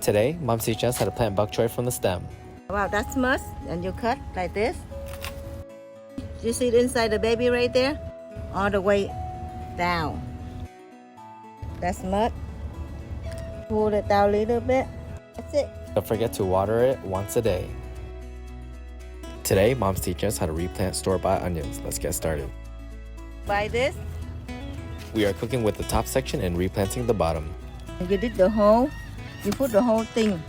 Today, Mom teaches us how to plant bok choy from the stem. Wow, that's must. And you cut like this. You see it inside the baby right there? All the way down. That's mud. Pull it down a little bit. That's it. Don't forget to water it once a day. Today, Mom's teaching us how to replant store-bought onions. Let's get started. Buy this. We are cooking with the top section and replanting the bottom. You dig the hole. You put the whole thing.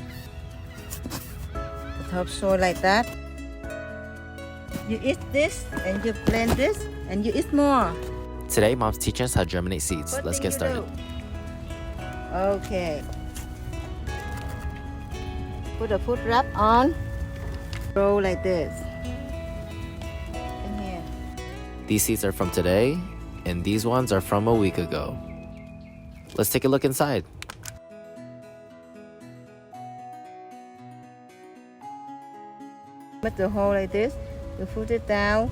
The topsoil like that. You eat this and you blend this and you eat more. Today, Mom's teaching us how to germinate seeds. What Let's thing get you started. do? Okay. Put a foot wrap on. Roll like this. In here. These seeds are from today, and these ones are from a week ago. Let's take a look inside. Put the hole like this. You put it down.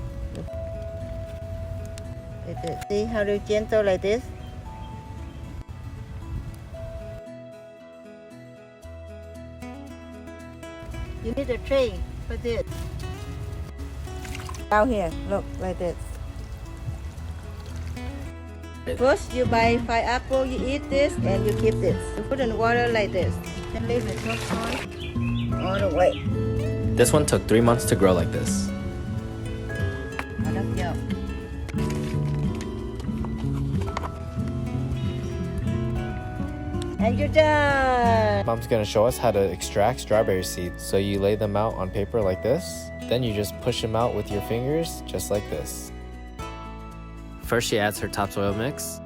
Like this. See how they're gentle like this? You need a tray for this. Down here, look like this. First, you buy 5 apples, you eat this, and you keep this. You put in water like this. Then leave the topsoil all the way. This one took 3 months to grow like this. And you're done! Mom's gonna show us how to extract strawberry seeds. So you lay them out on paper like this. Then you just push them out with your fingers, just like this. First, she adds her topsoil mix.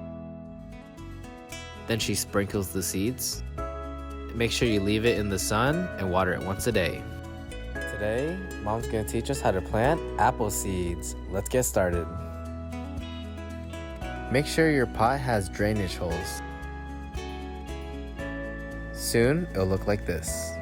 Then she sprinkles the seeds. Make sure you leave it in the sun and water it once a day. Today, Mom's gonna teach us how to plant apple seeds. Let's get started. Make sure your pot has drainage holes. Soon, it'll look like this.